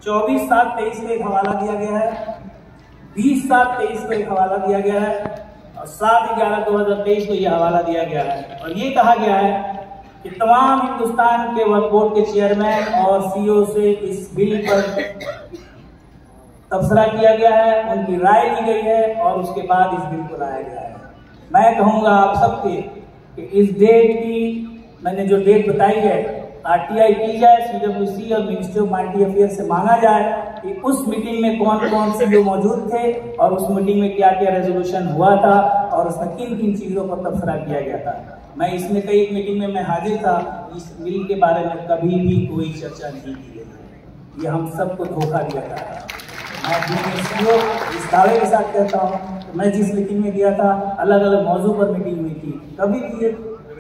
24/7/23 को एक हवाला दिया गया है, 20/7/23 को एक हवाला दिया गया है और 7/11/2023 को यह हवाला दिया गया है। और ये कहा गया है कि तमाम हिंदुस्तान के वक्फ बोर्ड के चेयरमैन और सीईओ से इस बिल पर तबसरा किया गया है, उनकी राय ली गई है और उसके बाद इस बिल को लाया गया है। मैं कहूँगा आप सबके कि इस डेट की मैंने जो डेट बताई है आरटीआई की जाए, सीडब्ल्यूसी और मिनिस्ट्री ऑफ माइनॉरिटी अफेयर से मांगा जाए कि उस मीटिंग में कौन कौन से लोग मौजूद थे और उस मीटिंग में क्या क्या रेजोल्यूशन हुआ था और उसमें किन किन चीज़ों पर तबसरा किया गया था। मैं इसमें कई मीटिंग में मैं हाजिर था, इस बिल के बारे में कभी भी कोई चर्चा नहीं की गई। ये हम सबको धोखा दिया जा रहा है। मैं इस दावे के साथ कहता हूँ, मैं जिस मीटिंग में गया था अलग अलग मौजू पर मीटिंग हुई थी, कभी भी ये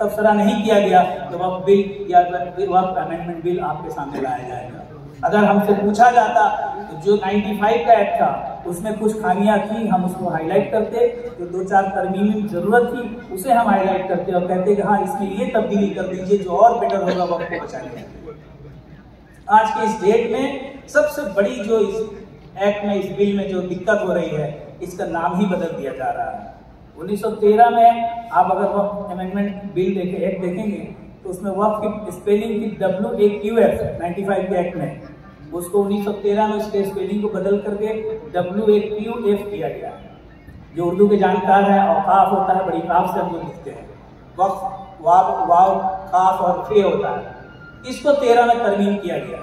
तबसरा नहीं किया गया कि वक्फ बिल या वक्फ अमेंडमेंट बिल आपके सामने लाया जाएगा। अगर हमसे पूछा जाता तो जो 95 का एक्ट था उसमें कुछ खामियां थी, हम उसको हाईलाइट करते, जो 2-4 तरमीमी की जरूरत थी उसे हम हाईलाइट करते और कहते कि हाँ इसमें ये तब्दीली कर दीजिए जो और बेटर होगा वक्त को बचाने के लिए। आज के इस डेट में सबसे बड़ी जो इस एक्ट में, इस बिल में जो दिक्कत हो रही है, इसका नाम ही बदल दिया जा रहा है। 1913 में आप अगर वक्फ अमेंडमेंट बिल एक्ट देखेंगे तो उसमें वक्फ की स्पेलिंग की WAQF 95 के एक्ट में, उसको 1913 में उसके स्पेलिंग को बदल करके WAQF किया गया। जो उर्दू के जानकार हैं, औकाफ होता है, बड़ी काफ से हम लोग लिखते हैं, वक्फ वाव काफ और फे होता है, इसको 13 में तरमीम किया गया।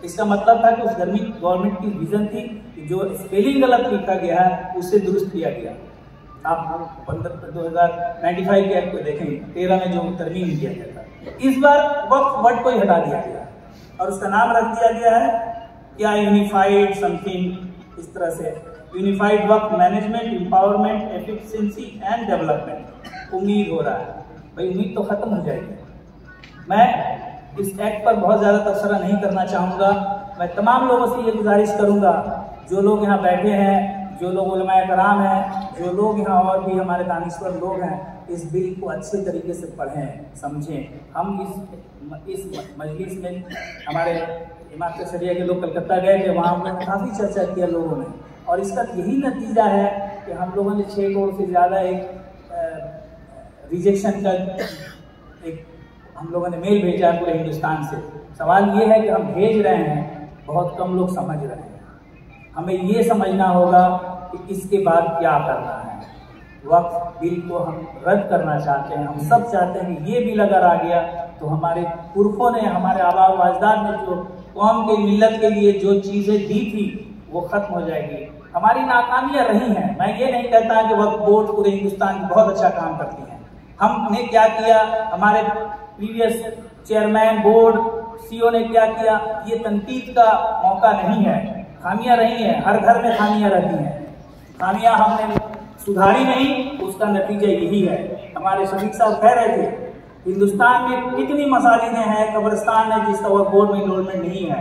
इसका मतलब था कि उस गवर्नमेंट की विजन थी कि जो स्पेलिंग गलत लिखा गया है उसे दुरुस्त किया गया। आप 2095 के एक्ट को देखेंगे, 13 में जो तरमीम किया गया था। इस बार वक्फ वर्ड को ही हटा दिया गया और उसका नाम रख दिया गया है क्या, यूनिफाइड समथिंग, इस तरह से unified Waqf management, empowerment, efficiency and development. उम्मीद हो रहा है भाई, उम्मीद तो खत्म हो जाएगी। मैं इस एक्ट पर बहुत ज़्यादा तबसरा नहीं करना चाहूँगा। मैं तमाम लोगों से ये गुजारिश करूँगा, जो लोग यहाँ बैठे हैं, जो लोग उलमाए कराम हैं, जो लोग यहाँ और भी हमारे दानिश्वर लोग हैं, इस बिल को अच्छे तरीके से पढ़ें, समझें। हम इस मजलिस में हमारे इमाम शरिया के लोग कलकत्ता गए थे, वहाँ हम लोगों ने काफ़ी चर्चा किया लोगों ने, और इसका यही नतीजा है कि हम लोगों ने 6 करोड़ से ज़्यादा एक रिजेक्शन का एक हम लोगों ने मेल भेजा है पूरे हिंदुस्तान से। सवाल ये है कि हम भेज रहे हैं, बहुत कम लोग समझ रहे हैं। हमें ये समझना होगा कि इसके बाद क्या करना है। वक्फ बिल को हम रद्द करना चाहते हैं, हम सब चाहते हैं कि ये बिल अगर आ गया तो हमारे पुरखों ने, हमारे आबा व अजदाद ने जो कौम के मिल्लत के लिए जो चीज़ें दी थी वो खत्म हो जाएगी। हमारी नाकामियाँ रही हैं, मैं ये नहीं कहता कि वक्फ बोर्ड पूरे हिंदुस्तान में बहुत अच्छा काम करती हैं। हमने क्या किया, हमारे प्रीवियस चेयरमैन, बोर्ड, सीईओ ने क्या किया, ये तनकीद का मौका नहीं है। खामियां रही हैं, हर घर में खामियां रहती हैं, खामियां हमने सुधारी नहीं, उसका नतीजा यही है। हमारे शफीक साहब कह रहे थे हिंदुस्तान में कितनी मसाजिदें हैं, कब्रिस्तान है जिसका वक्फ बोर्ड में इनरोलमेंट नहीं है।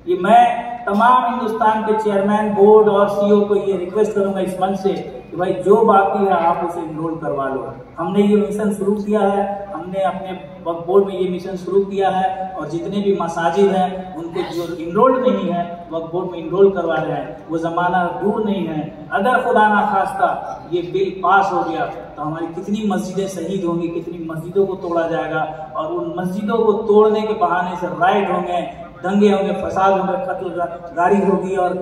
ये मैं तमाम हिंदुस्तान के चेयरमैन, बोर्ड और सीईओ को ये रिक्वेस्ट करूंगा इस मंच से कि भाई जो बाकी है आप उसे इनरोल करवा लो। हमने ये मिशन शुरू किया है, हमने अपने वक्फ बोर्ड में ये मिशन शुरू किया है और जितने भी मसाजिद हैं उनको जो इनरोल्ड नहीं है वक्फ बोर्ड में इनरोल करवा रहे हैं। वो ज़माना दूर नहीं है, अगर खुदा ना खास्ता ये बिल पास हो गया तो हमारी कितनी मस्जिदें शहीद होंगी, कितनी मस्जिदों को तोड़ा जाएगा और उन मस्जिदों को तोड़ने के बहाने से राइट होंगे, दंगे होंगे, फसाद होंगे, कत्लगारी होगी और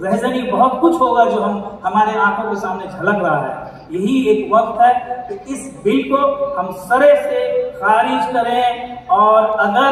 रहजनी बहुत कुछ होगा जो हमारे आंखों के सामने झलक रहा है। यही एक वक्त है कि इस बिल को हम सरे से खारिज करें और अगर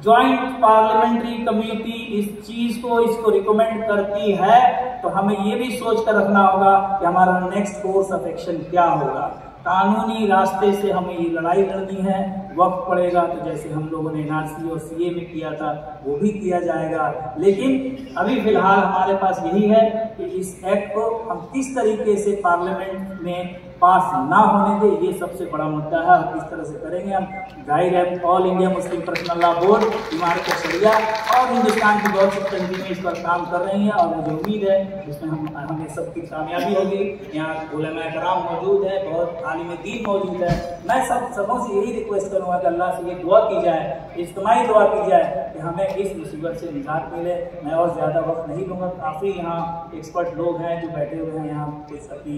जॉइंट पार्लियामेंट्री कमेटी इस चीज को इसको रिकमेंड करती है तो हमें ये भी सोच कर रखना होगा कि हमारा नेक्स्ट कोर्स ऑफ एक्शन क्या होगा। कानूनी रास्ते से हमें ये लड़ाई लड़नी है। वक्त पड़ेगा तो जैसे हम लोगों ने एनआरसी और सीए में किया था वो भी किया जाएगा, लेकिन अभी फिलहाल हमारे पास यही है कि इस एक्ट को हम किस तरीके से पार्लियामेंट में पास ना होने दे, ये सबसे बड़ा मुद्दा है। किस तरह से करेंगे हम, जाहिर है all India Muslim personal law board, इमारत शरिया और हिंदुस्तान की बहुत सी तंजीमें इस पर काम कर रही हैं और मुझे उम्मीद है इसमें हमें सबकी कामयाबी होगी। यहाँ उलमा कराम मौजूद है, बहुत आलिम दीन मौजूद है, मैं सबों से यही रिक्वेस्ट करूँगा कि अल्लाह से ये दुआ की जाए, इज्तिमाई दुआ की जाए कि हमें इस मुसीबत से निजात मिले। मैं और ज़्यादा वक्त नहीं दूँगा, काफ़ी यहाँ एक्सपर्ट लोग हैं जो बैठे हुए हैं यहाँ कुछ अपनी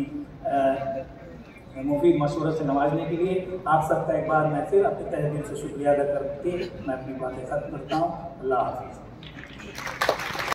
मुफीद मशवरों से नवाजने के लिए। आप सबका एक बार मैं फिर अपने तहे दिल से शुक्रिया अदा करके मैं अपनी बातें खत्म करता हूँ। अल्लाह हाफ़िज़।